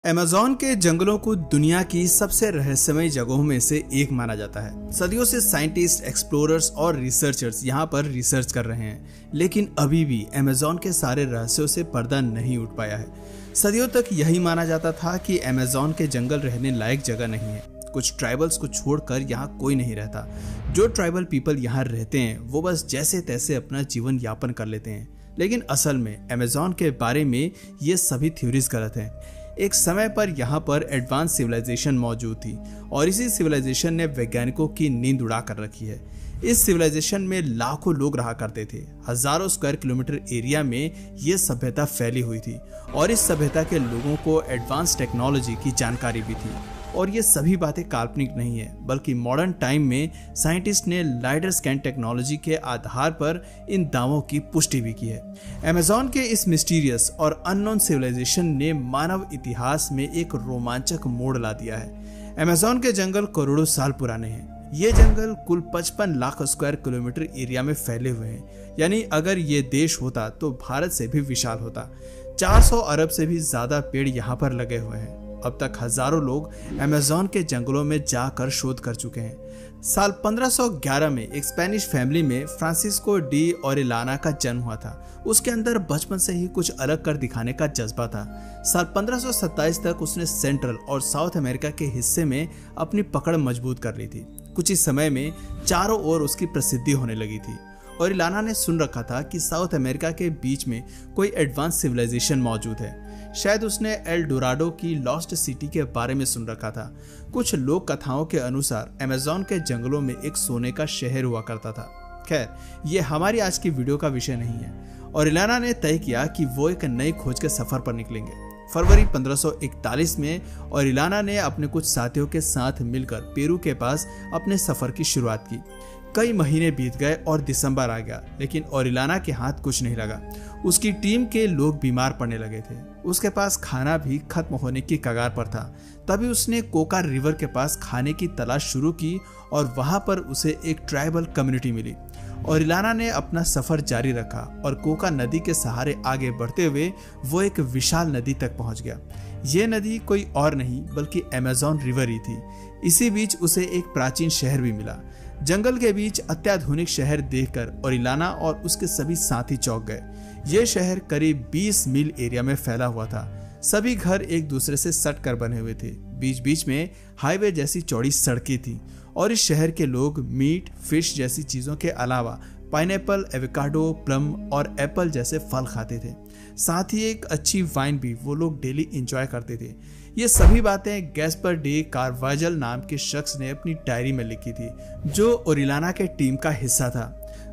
Amazon के जंगलों को दुनिया की सबसे रहस्यमय जगहों में से एक माना जाता है। सदियों से साइंटिस्ट, एक्सप्लोरर्स और रिसर्चर्स यहाँ पर रिसर्च कर रहे हैं, लेकिन अभी भी अमेज़न के सारे रहस्यों से पर्दा नहीं उठ पाया है। सदियों तक यही माना जाता था कि अमेज़न के जंगल रहने लायक जगह नहीं है। कुछ ट्राइबल्स को छोड़कर यहाँ कोई नहीं रहता। जो ट्राइबल पीपल यहाँ रहते हैं वो बस जैसे तैसे अपना जीवन यापन कर लेते हैं। लेकिन असल में अमेज़न के बारे में ये सभी थ्योरीज गलत हैं। एक समय पर यहाँ पर एडवांस सिविलाइजेशन मौजूद थी और इसी सिविलाइजेशन ने वैज्ञानिकों की नींद उड़ा कर रखी है। इस सिविलाइजेशन में लाखों लोग रहा करते थे। हजारों स्क्वायर किलोमीटर एरिया में ये सभ्यता फैली हुई थी और इस सभ्यता के लोगों को एडवांस टेक्नोलॉजी की जानकारी भी थी। और ये सभी बातें काल्पनिक नहीं है, बल्कि मॉडर्न टाइम में साइंटिस्ट ने लाइडर स्कैन टेक्नोलॉजी के आधार पर इन दावों की पुष्टि भी की है। अमेज़न के इस मिस्टीरियस और अननोन सिविलाइजेशन ने मानव इतिहास में एक रोमांचक मोड़ ला दिया है। अमेज़न के जंगल करोड़ों साल पुराने हैं। ये जंगल कुल 55 लाख स्क्वायर किलोमीटर एरिया में फैले हुए हैं। यानी अगर ये देश होता तो भारत से भी विशाल होता। 400 अरब से भी ज्यादा पेड़ यहाँ पर लगे हुए हैं। अब तक हजारों लोग अमेज़न के जंगलों में जाकर शोध कर चुके हैं। साल 1511 में एक स्पेनिश फैमिली में फ्रांसिस्को डी ओरिलाना का जन्म हुआ था। उसके अंदर बचपन से ही कुछ अलग कर दिखाने का जज्बा था। साल 1527 तक उसने सेंट्रल और साउथ अमेरिका के हिस्से में अपनी पकड़ मजबूत कर ली थी। कुछ ही समय में चारों ओर उसकी प्रसिद्धि होने लगी थी। ओरिलाना ने सुन रखा था कि साउथ अमेरिका के बीच में कोई एडवांस सिविलाइजेशन मौजूद है। शायद उसने एल डोराडो की लॉस्ट सिटी के बारे में सुन रखा था। कुछ लोक कथाओं के अनुसार अमेज़न के जंगलों में एक सोने का शहर हुआ करता था। खैर, ये हमारी आज की वीडियो का विषय नहीं है। ओरिलाना ने तय किया कि वो एक नई खोज के सफर पर निकलेंगे। फरवरी 1541 में ओरिलाना ने अपने कुछ साथियों के साथ मिलकर पेरू के पास अपने सफर की शुरुआत की। कई महीने बीत गए और दिसंबर आ गया, लेकिन ओरिलाना के हाथ कुछ नहीं लगा। उसकी टीम के लोग बीमार पड़ने लगे थे। उसके पास खाना भी खत्म होने की कगार पर था। तभी उसने कोका रिवर के पास खाने की तलाश शुरू की और वहां पर उसे एक ट्राइबल कम्युनिटी मिली। ओरिलाना ने अपना सफर जारी रखा और कोका नदी के सहारे आगे बढ़ते हुए वो एक विशाल नदी तक पहुंच गया। ये नदी कोई और नहीं बल्कि अमेज़न रिवर ही थी। इसी बीच उसे एक प्राचीन शहर भी मिला। जंगल के बीच अत्याधुनिक शहर देखकर ओरिलाना और उसके सभी साथी चौंक गए। यह शहर करीब 20 मील एरिया में फैला हुआ था। सभी घर एक दूसरे से सट कर बने हुए थे। बीच बीच में हाईवे जैसी चौड़ी सड़कें थी और इस शहर के लोग मीट, फिश जैसी चीजों के अलावा पाइनएप्पल, एवोकाडो, प्लम और एप्पल जैसे फल खाते थे। साथ ही एक अच्छी वाइन भी वो लोग डेली एंजॉय करते थे। ये सभी बातें गैस्पर डे कार्वाजल नाम के शख्स ने अपनी डायरी में लिखी थी, जो ओरिलाना के टीम का हिस्सा था।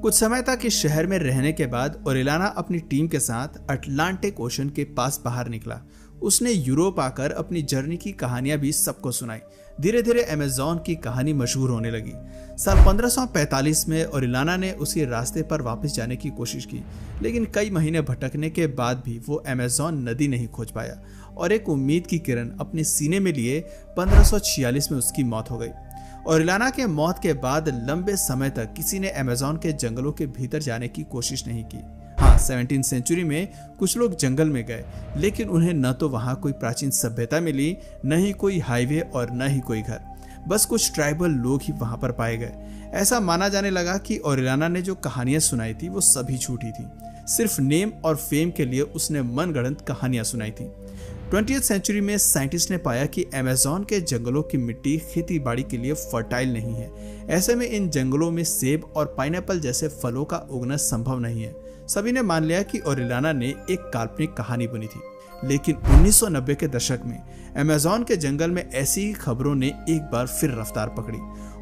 कुछ समय तक इस शहर में रहने के बाद ओरिलाना अपनी टीम के साथ अटलांटिक ओशन के पास बाहर निकला। उसने यूरोप आकर अपनी जर्नी की कहानियां भी सबको सुनाई। धीरे धीरे अमेज़न की कहानी मशहूर होने लगी। साल 1545 में ओरिलाना ने उसी रास्ते पर वापस जाने की कोशिश की, लेकिन कई महीने भटकने के बाद भी वो अमेज़न नदी नहीं खोज पाया और एक उम्मीद की किरण अपने सीने में लिए 1546 में उसकी मौत हो गई। ओरिलाना के मौत के बाद लंबे समय तक किसी ने अमेज़न के जंगलों के भीतर जाने की कोशिश नहीं की। हाँ, 17वीं सेंचुरी में कुछ लोग जंगल में गए, लेकिन उन्हें न तो वहां कोई प्राचीन सभ्यता मिली, न ही कोई हाईवे और न ही कोई घर। बस कुछ ट्राइबल लोग ही वहां पर पाए गए। ऐसा माना जाने लगा कि ओरिलाना ने जो कहानियां सुनाई थी वो सभी झूठी थी। सिर्फ नेम और फेम के लिए उसने मनगढ़ंत कहानियां सुनाई थी। 20वीं सेंचुरी में साइंटिस्ट ने पाया कि अमेज़न के जंगलों की मिट्टी खेती बाड़ी के लिए फर्टाइल नहीं है। ऐसे में इन जंगलों में सेब और पाइनएप्पल जैसे फलों का उगना संभव नहीं है। सभी ने मान लिया कि ओरिलाना ने एक काल्पनिक कहानी बुनी थी। लेकिन 1990 के दशक में अमेज़न के जंगल में ऐसी ही खबरों ने एक बार फिर रफ्तार पकड़ी।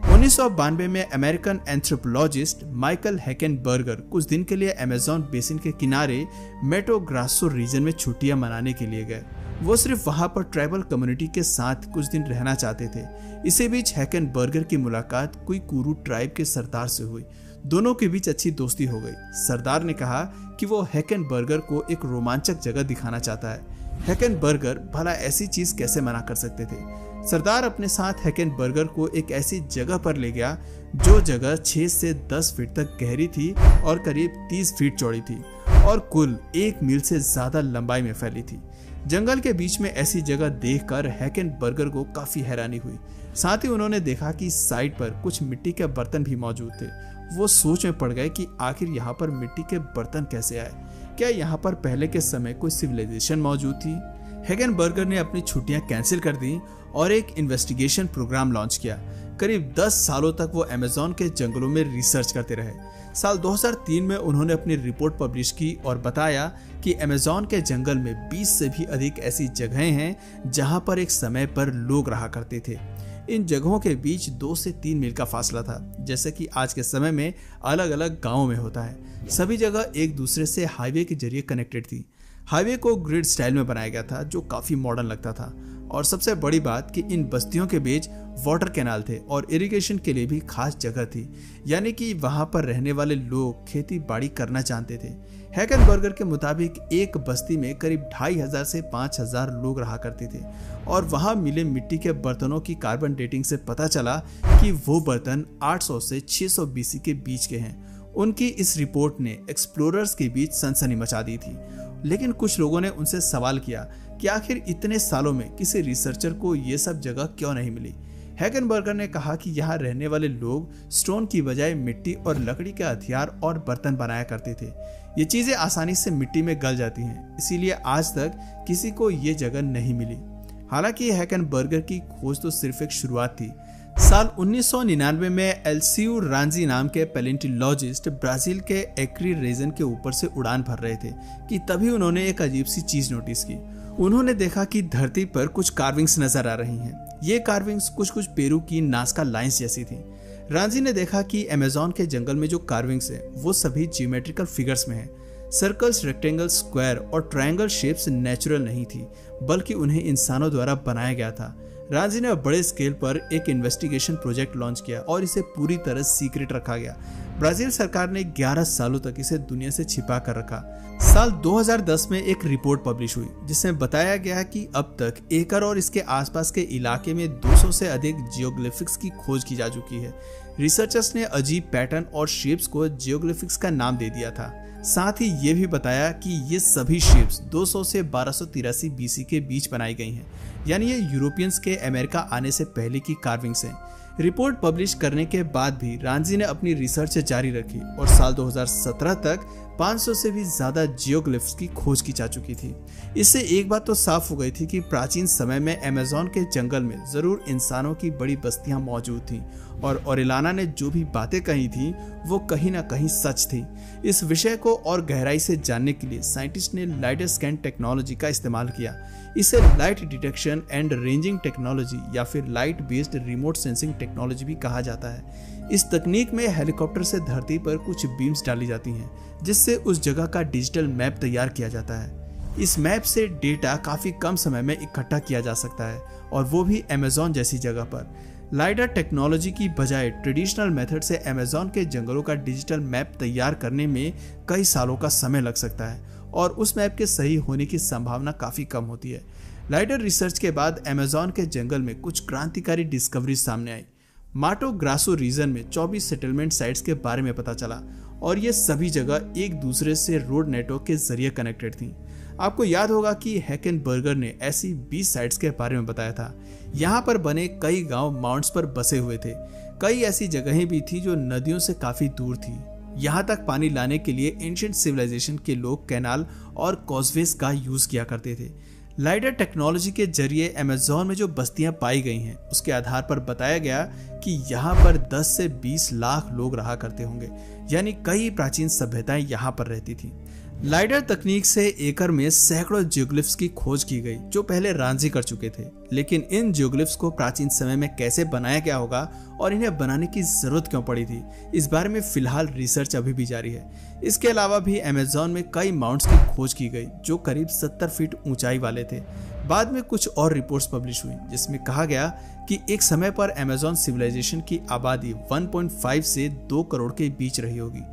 1992 में अमेरिकन एंथ्रोपोलॉजिस्ट माइकल हैकेनबर्गर कुछ दिन के लिए अमेज़न बेसिन के किनारे मेटो ग्रासो रीजन में छुट्टियां मनाने के लिए गए। वो सिर्फ वहां पर ट्राइबल कम्युनिटी के साथ कुछ दिन रहना चाहते थे। इसी बीच हैकेनबर्गर की मुलाकात कुइकुरू ट्राइब के सरदार से हुई। दोनों के बीच अच्छी दोस्ती हो गई। सरदार ने कहा कि वो हैकेनबर्गर को एक रोमांचक जगह दिखाना चाहता है। हैकेनबर्गर भला ऐसी चीज कैसे मना कर सकते थे। सरदार अपने साथ हैकेनबर्गर को एक ऐसी जगह पर ले गया जो जगह 6 से 10 फीट तक गहरी थी और करीब 30 फीट चौड़ी थी और कुल 1 मील से ज्यादा लंबाई में फैली थी। जंगल के बीच में ऐसी जगह देखकर हैकेनबर्गर को काफी हैरानी हुई। साथ ही उन्होंने देखा कि साइड पर कुछ मिट्टी के बर्तन भी मौजूद थे। वो सोच में पड़ गए कि आखिर यहाँ पर मिट्टी के बर्तन कैसे आए, क्या यहाँ पर पहले के समय कोई सिविलाइजेशन मौजूद थी। हैकेनबर्गर ने अपनी छुट्टियां कैंसिल कर दी और एक इन्वेस्टिगेशन प्रोग्राम लॉन्च किया। करीब 10 सालों तक वो अमेज़न के जंगलों में रिसर्च करते रहे। साल 2003 में उन्होंने अपनी रिपोर्ट पब्लिश की और बताया कि अमेज़न के जंगल में 20 से भी अधिक ऐसी जगहें हैं जहां पर एक समय पर लोग रहा करते थे। इन जगहों के बीच 2 से 3 मील का फासला था, जैसे कि आज के समय में अलग अलग गांवों में होता है। सभी जगह एक दूसरे से हाईवे के जरिए कनेक्टेड थी। हाईवे को ग्रिड स्टाइल में बनाया गया था जो काफी मॉडर्न लगता था। और सबसे बड़ी बात कि इन बस्तियों के बीच वाटर कैनाल थे और इरिगेशन के लिए भी खास जगह थी, यानी कि वहां पर रहने वाले लोग खेती बाड़ी करना चाहते थे। हैकेनबर्गर के मुताबिक एक बस्ती में करीब 2500 से 5000 लोग रहा करते थे और वहां मिले मिट्टी के बर्तनों की कार्बन डेटिंग से पता चला कि वो बर्तन 800 से 600 BC के बीच के हैं। उनकी इस रिपोर्ट ने एक्सप्लोरर्स के बीच सनसनी मचा दी थी, लेकिन कुछ लोगों ने उनसे सवाल किया कि आखिर इतने सालों में किसी रिसर्चर को ये सब जगह क्यों नहीं मिली। हैकेनबर्गर ने कहा कि यहाँ रहने वाले लोग स्टोन की बजाय मिट्टी और लकड़ी के हथियार और बर्तन बनाया करते थे। ये चीजें आसानी से मिट्टी में गल जाती हैं, इसीलिए आज तक किसी को ये जगह नहीं मिली। हालांकि हैकेनबर्गर की खोज तो सिर्फ एक शुरुआत थी। साल 1999 में एल्सियो रांजी नाम के पैलेंटोलॉजिस्ट ब्राजील के एक्री रीजन के ऊपर से उड़ान भर रहे थे कि तभी उन्होंने एक अजीब सी चीज नोटिस की। उन्होंने देखा कि धरती पर कुछ कार्विंग्स नजर आ रही हैं। ये कार्विंग्स कुछ पेरू की नास्का लाइंस जैसी थी। रांजी ने देखा कि अमेज़न के जंगल में जो कार्विंग्स हैं वो सभी जियोमेट्रिकल फिगर्स में हैं। सर्कल्स, रेक्टेंगल, स्क्वायर और ट्रायंगल शेप्स नेचुरल नहीं थी, बल्कि उन्हें इंसानों द्वारा बनाया गया था। रांजी ने बड़े स्केल पर एक इन्वेस्टिगेशन प्रोजेक्ट लॉन्च किया और इसे पूरी तरह सीक्रेट रखा गया। ब्राजील सरकार ने 11 सालों तक इसे दुनिया से छिपा कर रखा। साल 2010 में एक रिपोर्ट पब्लिश हुई जिसमें बताया गया कि अब तक एकर और इसके आसपास के इलाके में 200 से अधिक जियोग्लिफिक्स की खोज की जा चुकी है। रिसर्चर्स ने अजीब पैटर्न और शेप्स को जियोग्लिफिक्स का नाम दे दिया था। साथ ही ये भी बताया कि ये सभी शेप्स 200 से 1283 BC के बीच बनाई गई हैं, यानी ये यूरोपियंस के अमेरिका आने से पहले की कार्विंग्स हैं। रिपोर्ट पब्लिश करने के बाद भी रांजी ने अपनी रिसर्च जारी रखी और साल 2017 तक 500 से भी ज्यादा जियोग्लिफ्स की खोज की जा चुकी थी। इससे एक बात तो साफ हो गई थी कि प्राचीन समय में अमेज़न के जंगल में जरूर इंसानों की बड़ी बस्तियां मौजूद थीं और ओरेलाना ने जो भी बातें कही थी वो कहीं ना कहीं सच थी। इस विषय को और गहराई से जानने के लिए साइंटिस्ट ने लाइडर स्कैन टेक्नोलॉजी का इस्तेमाल किया। इसे light detection and ranging technology या फिर light based remote sensing technology भी कहा जाता है। इस तकनीक में हेलीकॉप्टर से धरती पर कुछ बीम्स डाली जाती हैं जिससे उस जगह का डिजिटल मैप तैयार किया जाता है। इस मैप से डेटा काफी कम समय में इकट्ठा किया जा सकता है और वो भी अमेज़न जैसी जगह पर। लाइडर टेक्नोलॉजी की बजाय ट्रेडिशनल मेथड से अमेज़न के जंगलों का डिजिटल मैप तैयार करने में कई सालों का समय लग सकता है और उस मैप के सही होने की संभावना काफी कम होती है। लाइडर रिसर्च के बाद अमेज़न के जंगल में कुछ क्रांतिकारी डिस्कवरी सामने आई। माटो ग्रासो रीजन में 24 सेटलमेंट साइट्स के बारे में पता चला और ये सभी जगह एक दूसरे से रोड नेटवर्क के जरिए कनेक्टेड थी। आपको याद होगा कि हैकेनबर्गर ने ऐसी 20 साइट्स के बारे में बताया था। यहाँ पर बने कई गांव माउंट्स पर बसे हुए थे। कई ऐसी जगहें भी थी जो नदियों से काफी दूर थी। यहाँ तक पानी लाने के लिए एंशिएंट सिविलाइजेशन के लोग कैनाल और कॉजवेज का यूज किया करते थे। लाइडर टेक्नोलॉजी के जरिए अमेज़न में जो बस्तियां पाई गई हैं उसके आधार पर बताया गया कि यहाँ पर 10 से 20 लाख लोग रहा करते होंगे, यानी कई प्राचीन सभ्यताएं यहाँ पर रहती थी। लाइडर तकनीक से एकर में सैकड़ों जियोग्लिफ्स की खोज की गई जो पहले रांजी कर चुके थे, लेकिन इन जियोग्लिफ्स को प्राचीन समय में कैसे बनाया गया होगा और इन्हें बनाने की जरूरत क्यों पड़ी थी, इस बारे में फिलहाल रिसर्च अभी भी जारी है। इसके अलावा भी अमेज़न में कई माउंट्स की खोज की गई जो करीब 70 फीट ऊंचाई वाले थे। बाद में कुछ और रिपोर्ट्स पब्लिश हुई जिसमें कहा गया कि एक समय पर अमेज़न सिविलाइजेशन की आबादी 1.5 से 2 करोड़ के बीच रही होगी।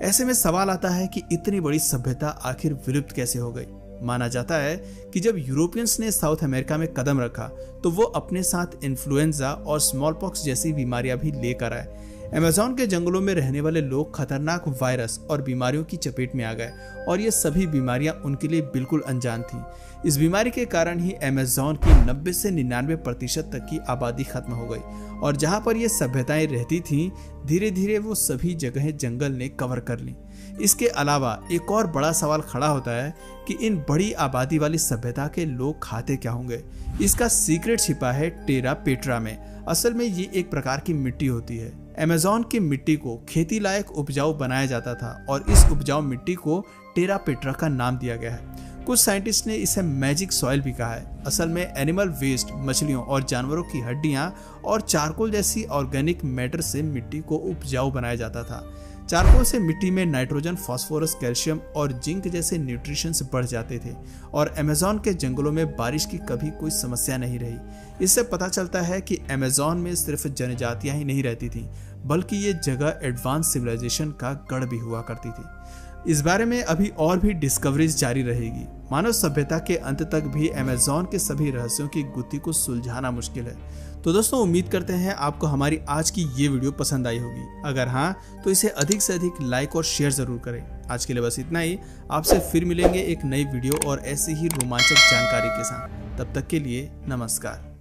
ऐसे में सवाल आता है कि इतनी बड़ी सभ्यता आखिर विलुप्त कैसे हो गई। माना जाता है कि जब यूरोपियंस ने साउथ अमेरिका में कदम रखा तो वो अपने साथ इन्फ्लुएंजा और स्मॉल पॉक्स जैसी बीमारियां भी लेकर आए। अमेज़न के जंगलों में रहने वाले लोग खतरनाक वायरस और बीमारियों की चपेट में आ गए और ये सभी बीमारियां उनके लिए बिल्कुल अनजान थीं। इस बीमारी के कारण ही अमेज़न की 90 से 99% तक की आबादी खत्म हो गई और जहां पर ये सभ्यताएं रहती थीं, धीरे धीरे वो सभी जगहें जंगल ने कवर कर ली। इसके अलावा एक और बड़ा सवाल खड़ा होता है कि इन बड़ी आबादी वाली सभ्यता के लोग खाते क्या होंगे। इसका सीक्रेट छिपा है टेरा पेट्रा में। असल में ये एक प्रकार की मिट्टी होती है। अमेज़न की मिट्टी को खेती लायक उपजाऊ बनाया जाता था और इस उपजाऊ मिट्टी को टेरा पेट्रा का नाम दिया गया है। कुछ साइंटिस्ट ने इसे मैजिक सॉइल भी कहा है। असल में एनिमल वेस्ट, मछलियों और जानवरों की हड्डियां और चारकोल जैसी ऑर्गेनिक मैटर से मिट्टी को उपजाऊ बनाया जाता था। चारकोल से मिट्टी में नाइट्रोजन, फास्फोरस, कैल्शियम और जिंक जैसे न्यूट्रिशंस बढ़ जाते थे और अमेज़न के जंगलों में बारिश की कभी कोई समस्या नहीं रही। इससे पता चलता है कि अमेज़न में सिर्फ जनजातियां ही नहीं रहती थीं, बल्कि ये जगह एडवांस सिविलाइजेशन का गढ़ भी हुआ करती थी। इस बारे में अभी और भी डिस्कवरीज जारी रहेगी। मानव सभ्यता के अंत तक भी अमेज़न के सभी रहस्यों की गुत्थी को सुलझाना मुश्किल है। तो दोस्तों, उम्मीद करते हैं आपको हमारी आज की ये वीडियो पसंद आई होगी। अगर हाँ, तो इसे अधिक से अधिक लाइक और शेयर जरूर करें। आज के लिए बस इतना ही। आपसे फिर मिलेंगे एक नई वीडियो और ऐसी ही रोमांचक जानकारी के साथ। तब तक के लिए नमस्कार।